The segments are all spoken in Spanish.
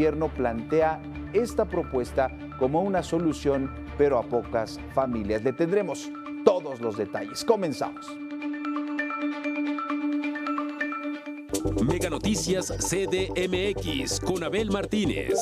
gobierno plantea esta propuesta como una solución, pero a pocas familias. Le tendremos todos los detalles. Comenzamos. Mega Noticias CDMX con Abel Martínez.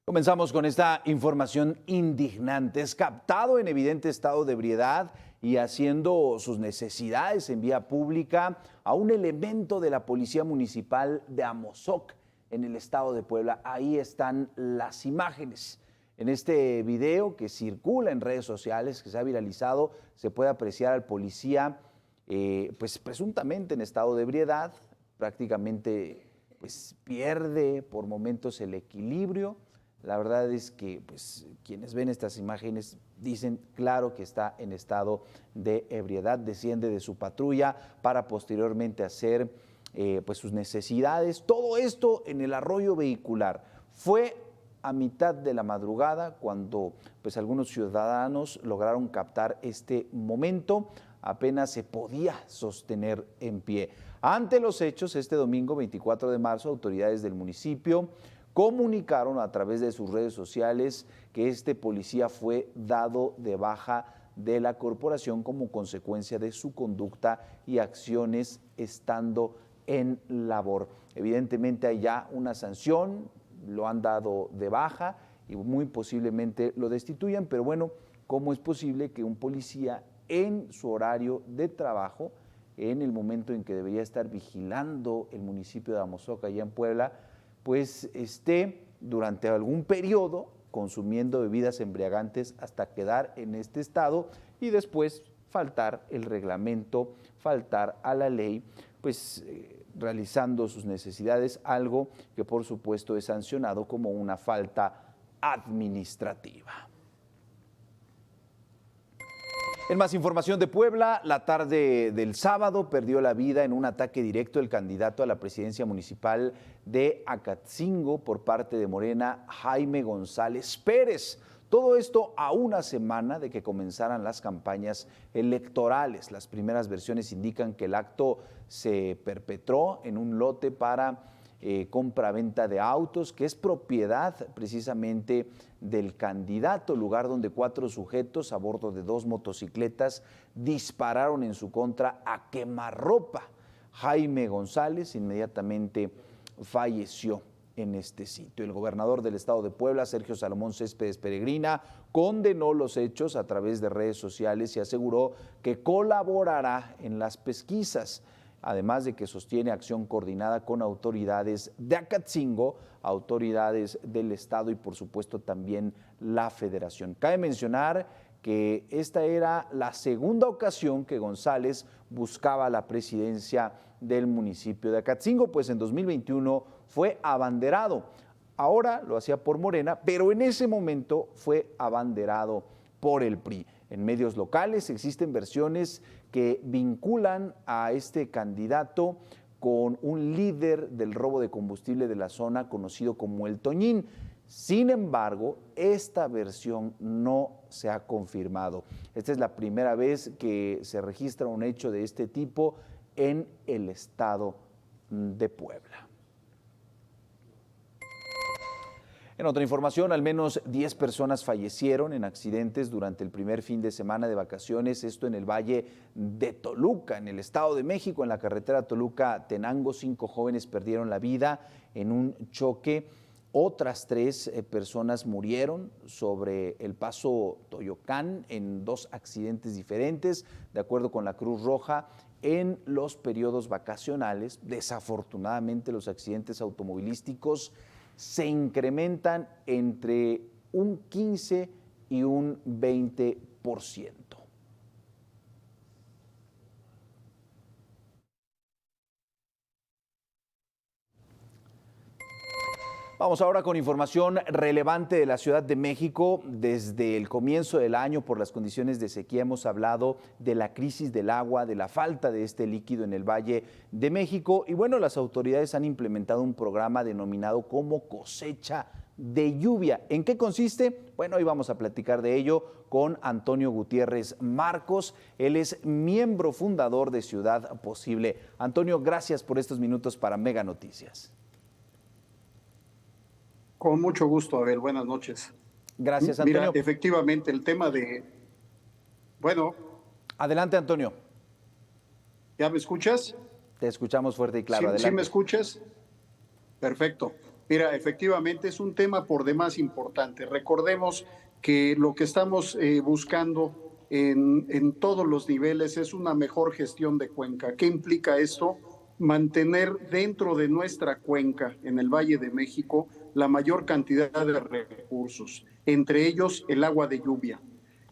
Comenzamos con esta información indignante. Es captado en evidente estado de ebriedad y haciendo sus necesidades en vía pública a un elemento de la Policía Municipal de Amozoc, en el estado de Puebla. Ahí están las imágenes. En este video que circula en redes sociales, que se ha viralizado, se puede apreciar al policía, pues presuntamente en estado de ebriedad, prácticamente pues pierde por momentos el equilibrio. La verdad es que pues, quienes ven estas imágenes dicen claro que está en estado de ebriedad, desciende de su patrulla para posteriormente hacer pues, sus necesidades. Todo esto en el arroyo vehicular. Fue a mitad de la madrugada cuando pues, algunos ciudadanos lograron captar este momento. Apenas se podía sostener en pie. Ante los hechos, este domingo 24 de marzo, autoridades del municipio comunicaron a través de sus redes sociales que este policía fue dado de baja de la corporación como consecuencia de su conducta y acciones estando en labor. Evidentemente hay ya una sanción, lo han dado de baja y muy posiblemente lo destituyan, pero bueno, ¿cómo es posible que un policía en su horario de trabajo, en el momento en que debería estar vigilando el municipio de Amozoc, allá en Puebla, pues esté durante algún periodo consumiendo bebidas embriagantes hasta quedar en este estado y después faltar el reglamento, faltar a la ley, pues realizando sus necesidades, algo que por supuesto es sancionado como una falta administrativa? En más información de Puebla, la tarde del sábado perdió la vida en un ataque directo el candidato a la presidencia municipal de Acatzingo por parte de Morena, Jaime González Pérez. Todo esto a una semana de que comenzaran las campañas electorales. Las primeras versiones indican que el acto se perpetró en un lote para compra-venta de autos, que es propiedad precisamente del candidato, lugar donde 4 sujetos a bordo de 2 motocicletas dispararon en su contra a quemarropa. Jaime González inmediatamente falleció en este sitio. El gobernador del estado de Puebla, Sergio Salomón Céspedes Peregrina, condenó los hechos a través de redes sociales y aseguró que colaborará en las pesquisas, además de que sostiene acción coordinada con autoridades de Acatzingo, autoridades del estado y por supuesto también la federación. Cabe mencionar que esta era la segunda ocasión que González buscaba la presidencia del municipio de Acatzingo, pues en 2021 fue abanderado. Ahora lo hacía por Morena, pero en ese momento fue abanderado por el PRI. En medios locales existen versiones que vinculan a este candidato con un líder del robo de combustible de la zona conocido como el Toñín. Sin embargo, esta versión no se ha confirmado. Esta es la primera vez que se registra un hecho de este tipo en el estado de Puebla. En otra información, al menos 10 personas fallecieron en accidentes durante el primer fin de semana de vacaciones, esto en el Valle de Toluca, en el Estado de México, en la carretera Toluca-Tenango. 5 jóvenes perdieron la vida en un choque. Otras 3 personas murieron sobre el paso Toyocán en 2 accidentes diferentes, de acuerdo con la Cruz Roja. En los periodos vacacionales, desafortunadamente, los accidentes automovilísticos se incrementan entre un 15 y un 20%. Vamos ahora con información relevante de la Ciudad de México. Desde el comienzo del año, por las condiciones de sequía, hemos hablado de la crisis del agua, de la falta de este líquido en el Valle de México. Y bueno, las autoridades han implementado un programa denominado como Cosecha de Lluvia. ¿En qué consiste? Bueno, hoy vamos a platicar de ello con Antonio Gutiérrez Marcos. Él es miembro fundador de Ciudad Posible. Antonio, gracias por estos minutos para Mega Noticias. Con mucho gusto, Abel. Buenas noches. Gracias, Antonio. Mira, efectivamente, el tema Bueno. Adelante, Antonio. ¿Ya me escuchas? Te escuchamos fuerte y claro. ¿Sí, adelante. ¿Sí me escuchas? Perfecto. Mira, efectivamente es un tema por demás importante. Recordemos que lo que estamos buscando en todos los niveles es una mejor gestión de cuenca. ¿Qué implica esto? Mantener dentro de nuestra cuenca, en el Valle de México, la mayor cantidad de recursos, entre ellos el agua de lluvia.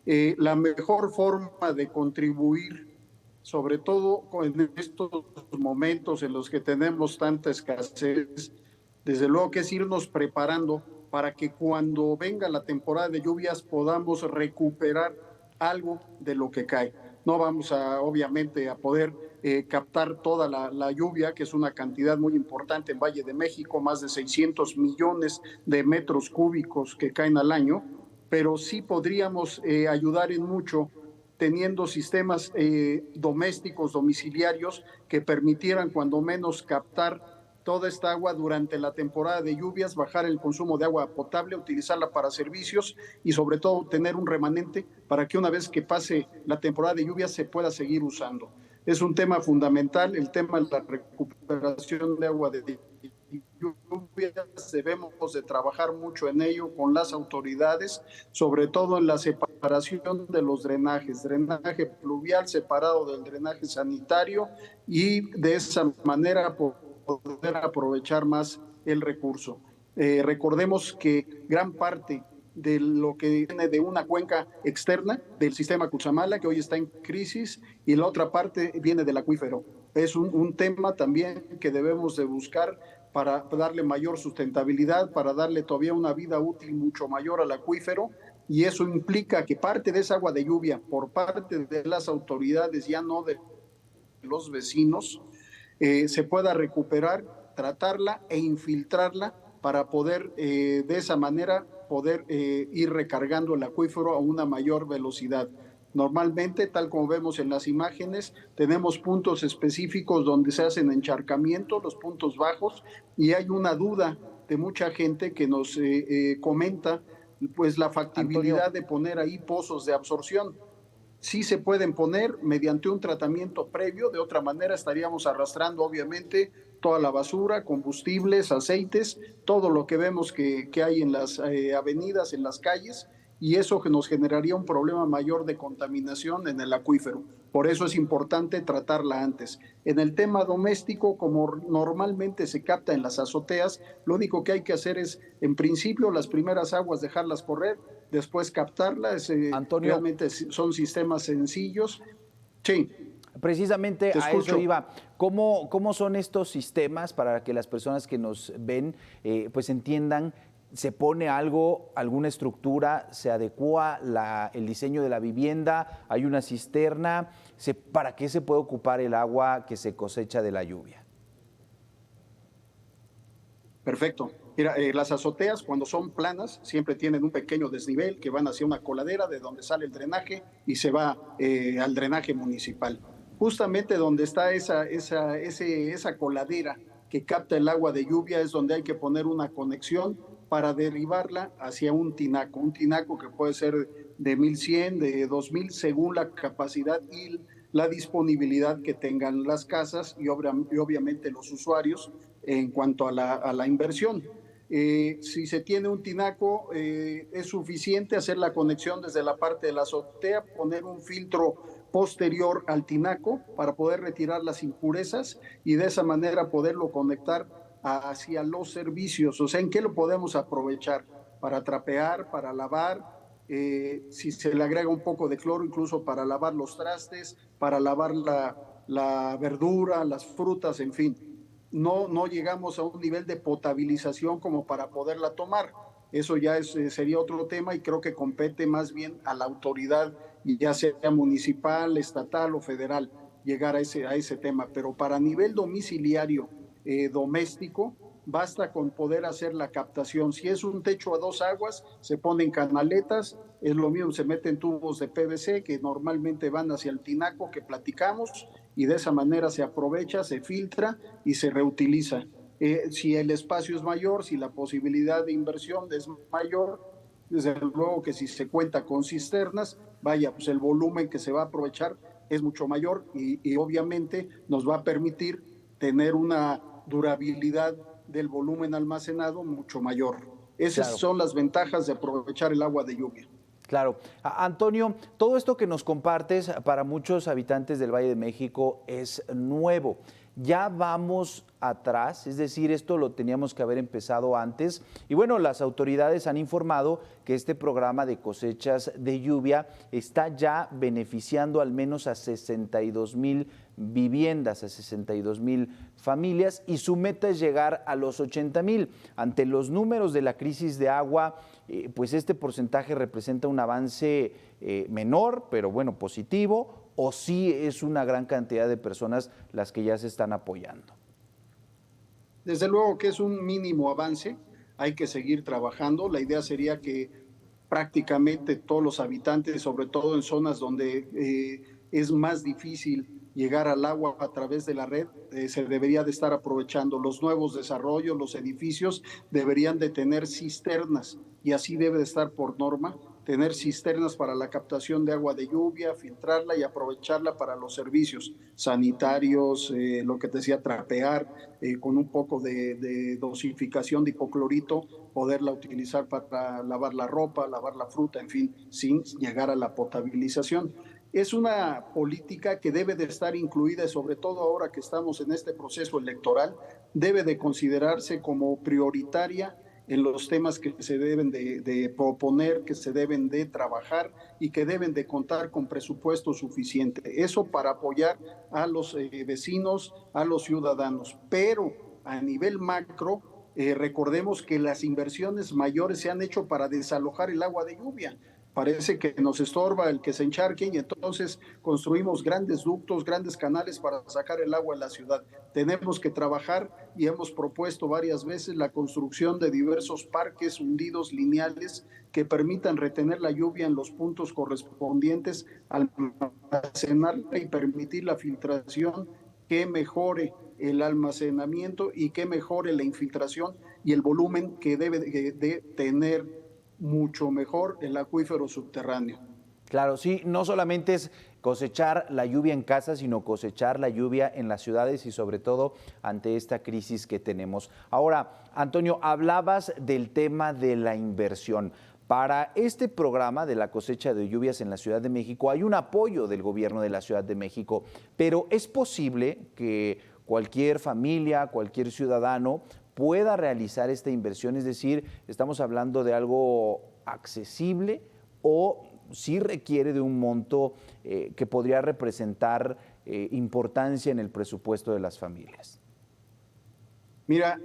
La mejor forma de contribuir, sobre todo en estos momentos en los que tenemos tanta escasez, desde luego que es irnos preparando para que cuando venga la temporada de lluvias podamos recuperar algo de lo que cae. No vamos obviamente, a poder captar toda la lluvia, que es una cantidad muy importante en Valle de México, más de 600 millones de metros cúbicos que caen al año, pero sí podríamos ayudar en mucho teniendo sistemas domésticos, domiciliarios, que permitieran cuando menos captar toda esta agua durante la temporada de lluvias, bajar el consumo de agua potable, utilizarla para servicios y sobre todo tener un remanente para que una vez que pase la temporada de lluvias se pueda seguir usando. Es un tema fundamental, el tema de la recuperación de agua de lluvias. Debemos de trabajar mucho en ello con las autoridades, sobre todo en la separación de los drenajes, drenaje pluvial separado del drenaje sanitario, y de esa manera poder aprovechar más el recurso. Recordemos que gran parte de lo que viene de una cuenca externa del sistema Cutzamala, que hoy está en crisis, y la otra parte viene del acuífero. Es un tema también que debemos de buscar para darle mayor sustentabilidad, para darle todavía una vida útil mucho mayor al acuífero, y eso implica que parte de esa agua de lluvia por parte de las autoridades, ya no de los vecinos, se pueda recuperar, tratarla e infiltrarla para poder de esa manera poder ir recargando el acuífero a una mayor velocidad. Normalmente, tal como vemos en las imágenes, tenemos puntos específicos donde se hacen encharcamientos, los puntos bajos, y hay una duda de mucha gente que nos comenta pues la factibilidad, Antonio, de poner ahí pozos de absorción. Sí se pueden poner mediante un tratamiento previo, de otra manera estaríamos arrastrando obviamente toda la basura, combustibles, aceites, todo lo que vemos que hay en las avenidas, en las calles, y eso que nos generaría un problema mayor de contaminación en el acuífero. Por eso es importante tratarla antes. En el tema doméstico, como normalmente se capta en las azoteas, lo único que hay que hacer es, en principio, las primeras aguas dejarlas correr, después captarlas. Antonio, realmente son sistemas sencillos. Sí. Precisamente a eso iba. ¿Cómo son estos sistemas para que las personas que nos ven pues entiendan? ¿Se pone algo, alguna estructura, se adecua el diseño de la vivienda, hay una cisterna? ¿Para qué se puede ocupar el agua que se cosecha de la lluvia? Perfecto. Mira, las azoteas cuando son planas siempre tienen un pequeño desnivel que van hacia una coladera de donde sale el drenaje y se va al drenaje municipal. Justamente donde está esa coladera que capta el agua de lluvia es donde hay que poner una conexión para derivarla hacia un tinaco que puede ser de 1100, de 2000, según la capacidad y la disponibilidad que tengan las casas y obviamente los usuarios en cuanto a la inversión. Si se tiene un tinaco, es suficiente hacer la conexión desde la parte de la azotea, poner un filtro posterior al tinaco para poder retirar las impurezas y de esa manera poderlo conectar hacia los servicios. O sea, ¿en qué lo podemos aprovechar? Para trapear, para lavar, si se le agrega un poco de cloro, incluso para lavar los trastes, para lavar la verdura, las frutas, en fin. no llegamos a un nivel de potabilización como para poderla tomar. Eso ya sería otro tema y creo que compete más bien a la autoridad, ya sea municipal, estatal o federal, llegar a ese tema. Pero para nivel domiciliario, doméstico, basta con poder hacer la captación. Si es un techo a dos aguas, se ponen canaletas, es lo mismo, se meten tubos de PVC que normalmente van hacia el tinaco que platicamos y de esa manera se aprovecha, se filtra y se reutiliza. Si el espacio es mayor, si la posibilidad de inversión es mayor, desde luego que si se cuenta con cisternas, vaya, pues el volumen que se va a aprovechar es mucho mayor y obviamente nos va a permitir tener una durabilidad del volumen almacenado mucho mayor. Esas Claro. son las ventajas de aprovechar el agua de lluvia. Claro. Antonio, todo esto que nos compartes para muchos habitantes del Valle de México es nuevo. Ya vamos atrás, es decir, esto lo teníamos que haber empezado antes. Y bueno, las autoridades han informado que este programa de cosechas de lluvia está ya beneficiando al menos a 62,000 viviendas, a 62,000 familias, y su meta es llegar a los 80,000. Ante los números de la crisis de agua, pues este porcentaje representa un avance menor, pero bueno, positivo, o sí es una gran cantidad de personas las que ya se están apoyando. Desde luego que es un mínimo avance, hay que seguir trabajando. La idea sería que prácticamente todos los habitantes, sobre todo en zonas donde es más difícil llegar al agua a través de la red, se debería de estar aprovechando. Los nuevos desarrollos, los edificios deberían de tener cisternas y así debe de estar por norma, tener cisternas para la captación de agua de lluvia, filtrarla y aprovecharla para los servicios sanitarios, lo que te decía, trapear, con un poco de dosificación de hipoclorito, poderla utilizar para lavar la ropa, lavar la fruta, en fin, sin llegar a la potabilización. Es una política que debe de estar incluida, sobre todo ahora que estamos en este proceso electoral, debe de considerarse como prioritaria en los temas que se deben de proponer, que se deben de trabajar y que deben de contar con presupuesto suficiente. Eso para apoyar a los vecinos, a los ciudadanos. Pero a nivel macro, recordemos que las inversiones mayores se han hecho para desalojar el agua de lluvia. Parece que nos estorba el que se encharquen y entonces construimos grandes ductos, grandes canales para sacar el agua a la ciudad. Tenemos que trabajar y hemos propuesto varias veces la construcción de diversos parques hundidos lineales que permitan retener la lluvia en los puntos correspondientes, almacenarla y permitir la filtración que mejore el almacenamiento y que mejore la infiltración y el volumen que debe de tener mucho mejor el acuífero subterráneo. Claro, sí, no solamente es cosechar la lluvia en casa, sino cosechar la lluvia en las ciudades y sobre todo ante esta crisis que tenemos. Ahora, Antonio, hablabas del tema de la inversión. Para este programa de la cosecha de lluvias en la Ciudad de México hay un apoyo del gobierno de la Ciudad de México, pero es posible que cualquier familia, cualquier ciudadano pueda realizar esta inversión, es decir, estamos hablando de algo accesible o sí requiere de un monto que podría representar importancia en el presupuesto de las familias. Mira,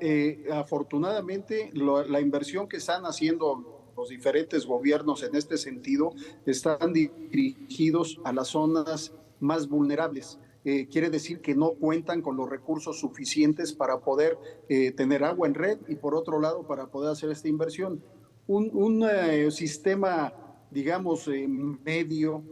afortunadamente la inversión que están haciendo los diferentes gobiernos en este sentido están dirigidos a las zonas más vulnerables. Quiere decir que no cuentan con los recursos suficientes para poder tener agua en red y por otro lado para poder hacer esta inversión. Un sistema, digamos, medio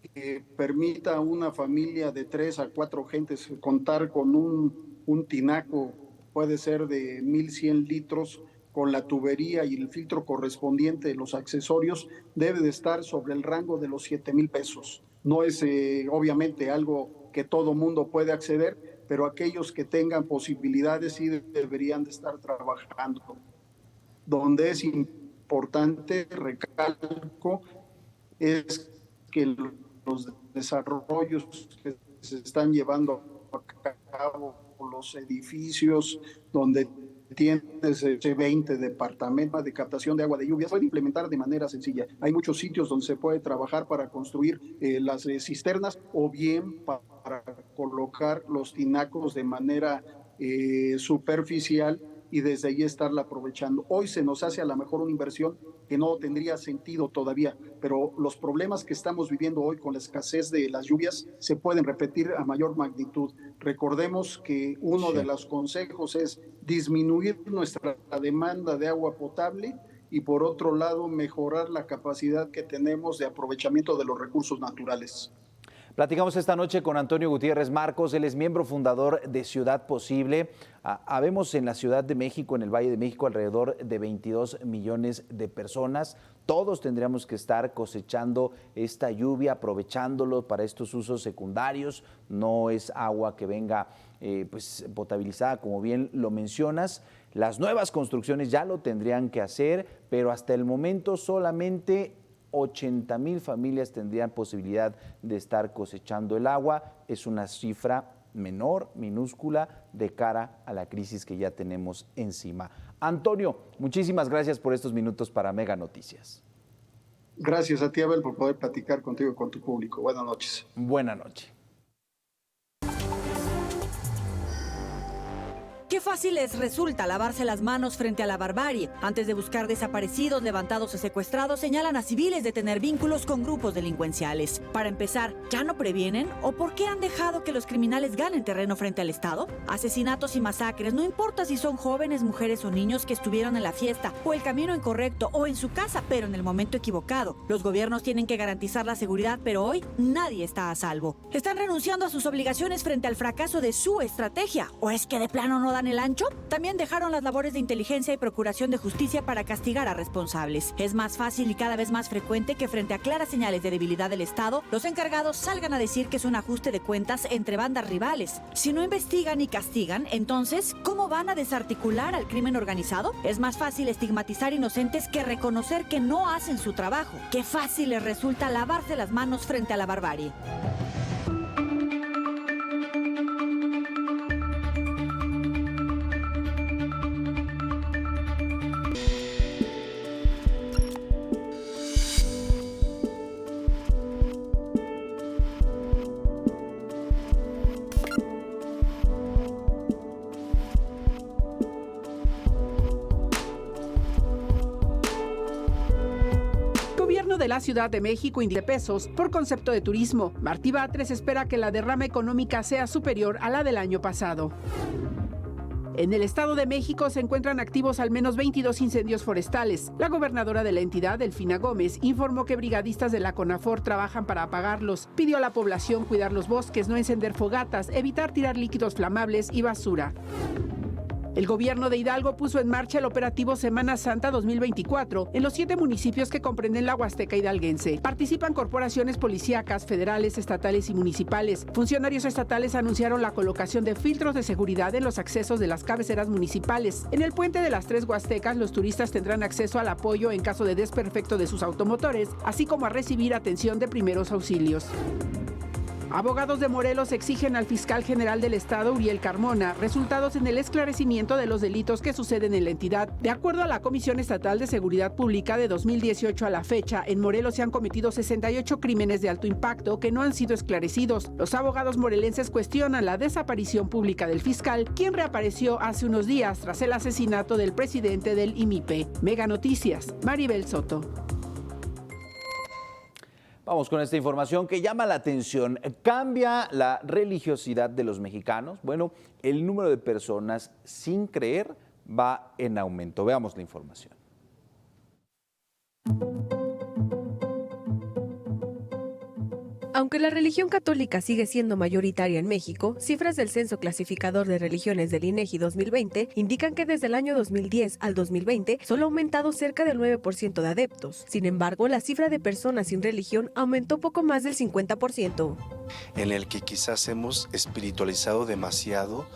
que permita a una familia de 3 a 4 gentes contar con un tinaco, puede ser de 1,100 litros, con la tubería y el filtro correspondiente de los accesorios, debe de estar sobre el rango de los 7,000 pesos. No es obviamente algo que todo mundo puede acceder, pero aquellos que tengan posibilidades sí deberían de estar trabajando. Donde es importante, recalco, es que los desarrollos que se están llevando a cabo, los edificios donde tienes 20 departamentos de captación de agua de lluvia, se puede implementar de manera sencilla. Hay muchos sitios donde se puede trabajar para construir las cisternas o bien para colocar los tinacos de manera superficial y desde ahí estarla aprovechando. Hoy se nos hace a lo mejor una inversión que no tendría sentido todavía, pero los problemas que estamos viviendo hoy con la escasez de las lluvias se pueden repetir a mayor magnitud. Recordemos que uno de los consejos es disminuir nuestra demanda de agua potable y por otro lado mejorar la capacidad que tenemos de aprovechamiento de los recursos naturales. Platicamos esta noche con Antonio Gutiérrez Marcos, él es miembro fundador de Ciudad Posible. Habemos en la Ciudad de México, en el Valle de México, alrededor de 22 millones de personas. Todos tendríamos que estar cosechando esta lluvia, aprovechándolo para estos usos secundarios. No es agua que venga pues potabilizada, como bien lo mencionas. Las nuevas construcciones ya lo tendrían que hacer, pero hasta el momento solamente 80,000 familias tendrían posibilidad de estar cosechando el agua. Es una cifra menor, minúscula, de cara a la crisis que ya tenemos encima. Antonio, muchísimas gracias por estos minutos para Mega Noticias. Gracias a ti, Abel, por poder platicar contigo y con tu público. Buenas noches. Buenas noches. Qué fácil les resulta lavarse las manos frente a la barbarie. Antes de buscar desaparecidos, levantados o secuestrados, señalan a civiles de tener vínculos con grupos delincuenciales. Para empezar, ¿ya no previenen? ¿O por qué han dejado que los criminales ganen terreno frente al Estado? Asesinatos y masacres, no importa si son jóvenes, mujeres o niños que estuvieron en la fiesta o el camino incorrecto o en su casa, pero en el momento equivocado. Los gobiernos tienen que garantizar la seguridad, pero hoy nadie está a salvo. ¿Están renunciando a sus obligaciones frente al fracaso de su estrategia? ¿O es que de plano no dan el ancho? También dejaron las labores de inteligencia y procuración de justicia para castigar a responsables. Es más fácil y cada vez más frecuente que frente a claras señales de debilidad del Estado, los encargados salgan a decir que es un ajuste de cuentas entre bandas rivales. Si no investigan y castigan, entonces, ¿cómo van a desarticular al crimen organizado? Es más fácil estigmatizar inocentes que reconocer que no hacen su trabajo. Qué fácil les resulta lavarse las manos frente a la barbarie. De la Ciudad de México de pesos por concepto de turismo. Martí Batres espera que la derrama económica sea superior a la del año pasado. En el Estado de México se encuentran activos al menos 22 incendios forestales. La gobernadora de la entidad, Delfina Gómez, informó que brigadistas de la CONAFOR trabajan para apagarlos. Pidió a la población cuidar los bosques, no encender fogatas, evitar tirar líquidos flamables y basura. El gobierno de Hidalgo puso en marcha el operativo Semana Santa 2024 en los 7 municipios que comprenden la Huasteca hidalguense. Participan corporaciones policíacas, federales, estatales y municipales. Funcionarios estatales anunciaron la colocación de filtros de seguridad en los accesos de las cabeceras municipales. En el puente de las 3 Huastecas, los turistas tendrán acceso al apoyo en caso de desperfecto de sus automotores, así como a recibir atención de primeros auxilios. Abogados de Morelos exigen al fiscal general del estado, Uriel Carmona, resultados en el esclarecimiento de los delitos que suceden en la entidad. De acuerdo a la Comisión Estatal de Seguridad Pública, de 2018 a la fecha, en Morelos se han cometido 68 crímenes de alto impacto que no han sido esclarecidos. Los abogados morelenses cuestionan la desaparición pública del fiscal, quien reapareció hace unos días tras el asesinato del presidente del IMIPE. Mega Noticias, Maribel Soto. Vamos con esta información que llama la atención. ¿Cambia la religiosidad de los mexicanos? Bueno, el número de personas sin creer va en aumento. Veamos la información. Aunque la religión católica sigue siendo mayoritaria en México, cifras del Censo Clasificador de Religiones del INEGI 2020 indican que desde el año 2010 al 2020 solo ha aumentado cerca del 9% de adeptos. Sin embargo, la cifra de personas sin religión aumentó poco más del 50%. En el que quizás hemos espiritualizado demasiado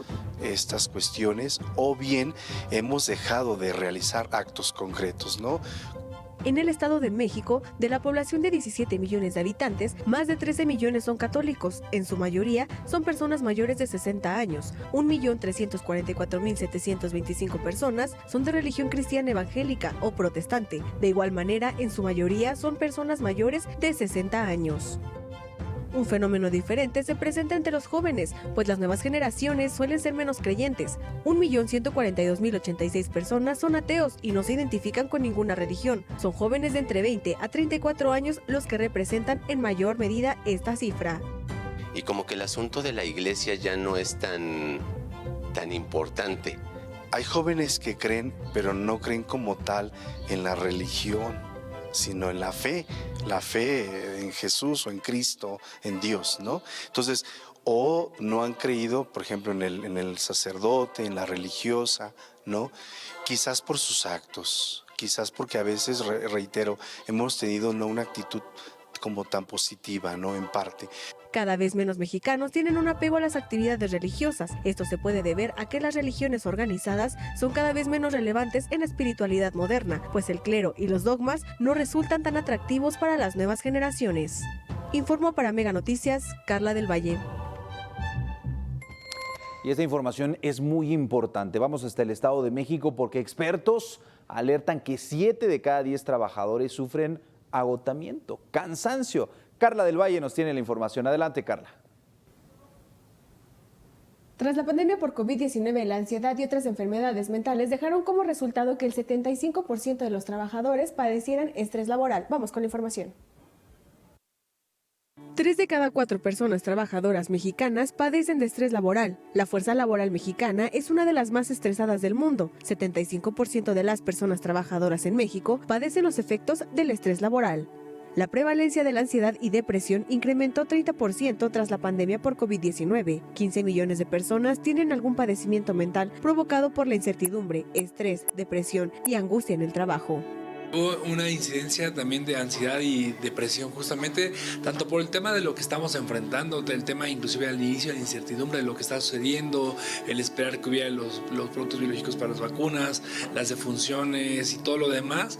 estas cuestiones o bien hemos dejado de realizar actos concretos, ¿no? En el Estado de México, de la población de 17 millones de habitantes, más de 13 millones son católicos. En su mayoría son personas mayores de 60 años. 1.344.725 personas son de religión cristiana evangélica o protestante. De igual manera, en su mayoría son personas mayores de 60 años. Un fenómeno diferente se presenta entre los jóvenes, pues las nuevas generaciones suelen ser menos creyentes. 1.142.086 personas son ateos y no se identifican con ninguna religión. Son jóvenes de entre 20 a 34 años los que representan en mayor medida esta cifra. Y como que el asunto de la iglesia ya no es tan importante. Hay jóvenes que creen, pero no creen como tal en la religión, sino en la fe en Jesús o en Cristo, en Dios, ¿no? Entonces, o no han creído, por ejemplo, en el sacerdote, en la religiosa, ¿no? Quizás por sus actos, quizás porque a veces, reitero, hemos tenido no una actitud como tan positiva, ¿no? En parte. Cada vez menos mexicanos tienen un apego a las actividades religiosas. Esto se puede deber a que las religiones organizadas son cada vez menos relevantes en la espiritualidad moderna, pues el clero y los dogmas no resultan tan atractivos para las nuevas generaciones. Informó para Mega Noticias, Carla del Valle. Y esta información es muy importante. Vamos hasta el Estado de México porque expertos alertan que 7 de cada 10 trabajadores sufren agotamiento, cansancio. Carla del Valle nos tiene la información. Adelante, Carla. Tras la pandemia por COVID-19, la ansiedad y otras enfermedades mentales dejaron como resultado que el 75% de los trabajadores padecieran estrés laboral. Vamos con la información. 3 de cada 4 personas trabajadoras mexicanas padecen de estrés laboral. La fuerza laboral mexicana es una de las más estresadas del mundo. 75% de las personas trabajadoras en México padecen los efectos del estrés laboral. La prevalencia de la ansiedad y depresión incrementó 30% tras la pandemia por COVID-19. 15 millones de personas tienen algún padecimiento mental provocado por la incertidumbre, estrés, depresión y angustia en el trabajo. Hubo una incidencia también de ansiedad y depresión justamente, tanto por el tema de lo que estamos enfrentando, el tema inclusive al inicio, la incertidumbre de lo que está sucediendo, el esperar que hubiera los productos biológicos para las vacunas, las defunciones y todo lo demás.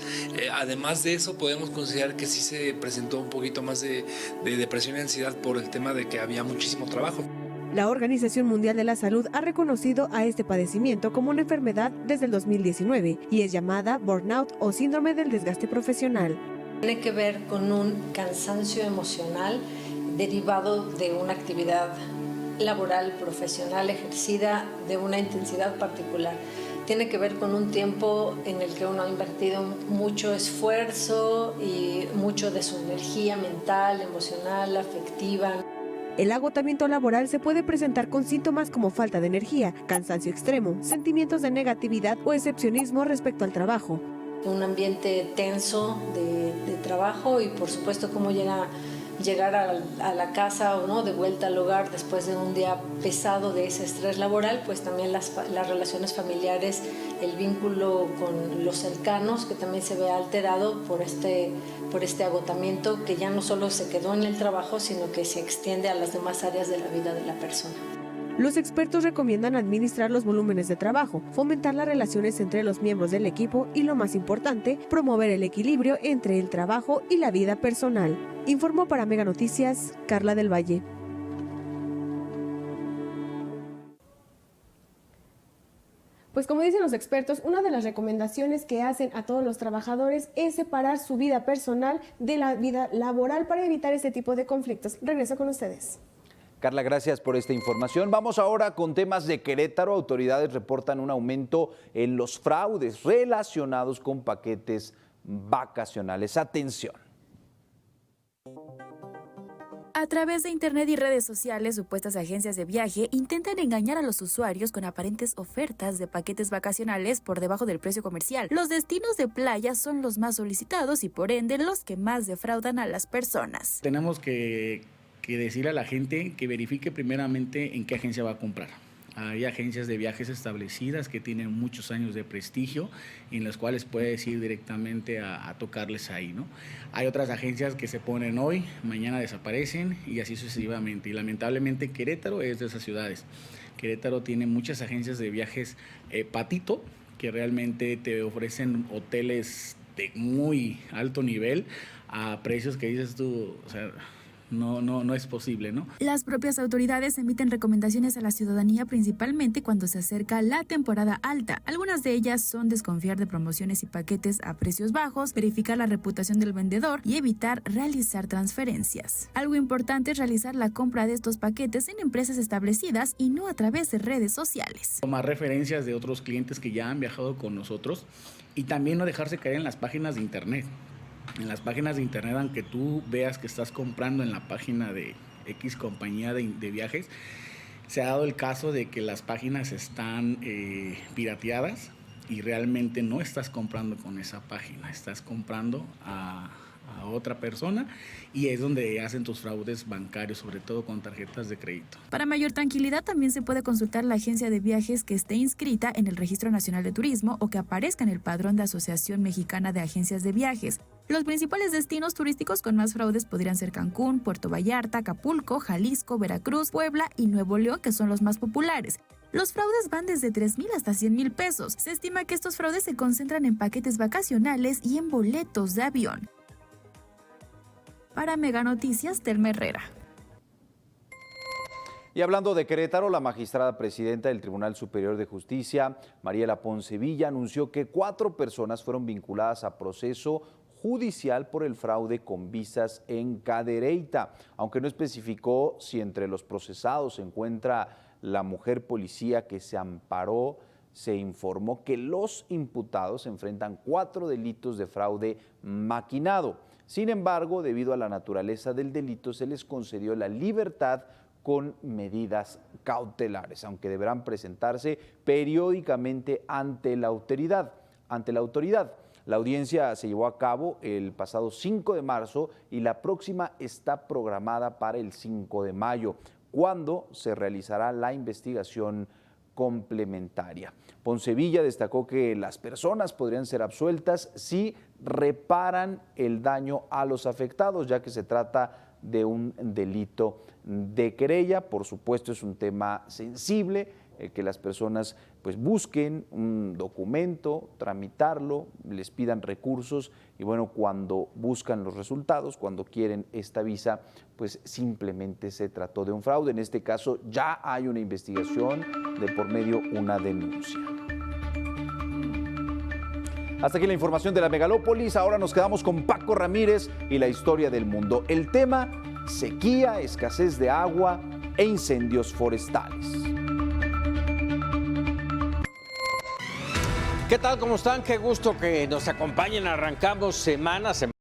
Además de eso, podemos considerar que sí se presentó un poquito más de depresión y ansiedad por el tema de que había muchísimo trabajo. La Organización Mundial de la Salud ha reconocido a este padecimiento como una enfermedad desde el 2019 y es llamada burnout o síndrome del desgaste profesional. Tiene que ver con un cansancio emocional derivado de una actividad laboral, profesional, ejercida de una intensidad particular. Tiene que ver con un tiempo en el que uno ha invertido mucho esfuerzo y mucho de su energía mental, emocional, afectiva. El agotamiento laboral se puede presentar con síntomas como falta de energía, cansancio extremo, sentimientos de negatividad o excepcionismo respecto al trabajo. Un ambiente tenso de trabajo y por supuesto cómo llegar a la casa o no, de vuelta al hogar después de un día pesado de ese estrés laboral, pues también las relaciones familiares, el vínculo con los cercanos que también se ve alterado por este agotamiento que ya no solo se quedó en el trabajo, sino que se extiende a las demás áreas de la vida de la persona. Los expertos recomiendan administrar los volúmenes de trabajo, fomentar las relaciones entre los miembros del equipo y, lo más importante, promover el equilibrio entre el trabajo y la vida personal. Informó para Mega Noticias, Carla del Valle. Pues como dicen los expertos, una de las recomendaciones que hacen a todos los trabajadores es separar su vida personal de la vida laboral para evitar este tipo de conflictos. Regreso con ustedes. Carla, gracias por esta información. Vamos ahora con temas de Querétaro. Autoridades reportan un aumento en los fraudes relacionados con paquetes vacacionales. Atención. A través de internet y redes sociales, supuestas agencias de viaje intentan engañar a los usuarios con aparentes ofertas de paquetes vacacionales por debajo del precio comercial. Los destinos de playa son los más solicitados y por ende los que más defraudan a las personas. Tenemos que decirle a la gente que verifique primeramente en qué agencia va a comprar. Hay agencias de viajes establecidas que tienen muchos años de prestigio en las cuales puedes ir directamente a tocarles ahí, ¿no? Hay otras agencias que se ponen hoy, mañana desaparecen y así sucesivamente. Y lamentablemente Querétaro es de esas ciudades. Querétaro tiene muchas agencias de viajes patito que realmente te ofrecen hoteles de muy alto nivel a precios que dices tú, o sea, No es posible, ¿no? Las propias autoridades emiten recomendaciones a la ciudadanía principalmente cuando se acerca la temporada alta. Algunas de ellas son desconfiar de promociones y paquetes a precios bajos, verificar la reputación del vendedor y evitar realizar transferencias. Algo importante es realizar la compra de estos paquetes en empresas establecidas y no a través de redes sociales. Tomar referencias de otros clientes que ya han viajado con nosotros y también no dejarse caer en las páginas de internet. En las páginas de internet, aunque tú veas que estás comprando en la página de X compañía de viajes, se ha dado el caso de que las páginas están pirateadas y realmente no estás comprando con esa página, estás comprando a otra persona y es donde hacen tus fraudes bancarios, sobre todo con tarjetas de crédito. Para mayor tranquilidad también se puede consultar la agencia de viajes que esté inscrita en el Registro Nacional de Turismo o que aparezca en el padrón de Asociación Mexicana de Agencias de Viajes. Los principales destinos turísticos con más fraudes podrían ser Cancún, Puerto Vallarta, Acapulco, Jalisco, Veracruz, Puebla y Nuevo León, que son los más populares. Los fraudes van desde 3,000 hasta 100,000 pesos. Se estima que estos fraudes se concentran en paquetes vacacionales y en boletos de avión. Para Mega Noticias, Telma Herrera. Y hablando de Querétaro, la magistrada presidenta del Tribunal Superior de Justicia, Mariela Poncevilla, anunció que 4 personas fueron vinculadas a proceso judicial por el fraude con visas en Cadereyta, aunque no especificó si entre los procesados se encuentra la mujer policía que se amparó. Se informó que los imputados enfrentan 4 delitos de fraude maquinado. Sin embargo, debido a la naturaleza del delito, se les concedió la libertad con medidas cautelares, aunque deberán presentarse periódicamente ante la autoridad. La audiencia se llevó a cabo el pasado 5 de marzo y la próxima está programada para el 5 de mayo, cuando se realizará la investigación complementaria. Poncevilla destacó que las personas podrían ser absueltas si reparan el daño a los afectados, ya que se trata de un delito de querella. Por supuesto, es un tema sensible, que las personas pues busquen un documento, tramitarlo, les pidan recursos y bueno, cuando buscan los resultados, cuando quieren esta visa, pues simplemente se trató de un fraude. En este caso ya hay una investigación, de por medio una denuncia. Hasta aquí la información de la megalópolis. Ahora nos quedamos con Paco Ramírez y la historia del mundo. El tema: sequía, escasez de agua e incendios forestales. ¿Qué tal? ¿Cómo están? Qué gusto que nos acompañen. Arrancamos semana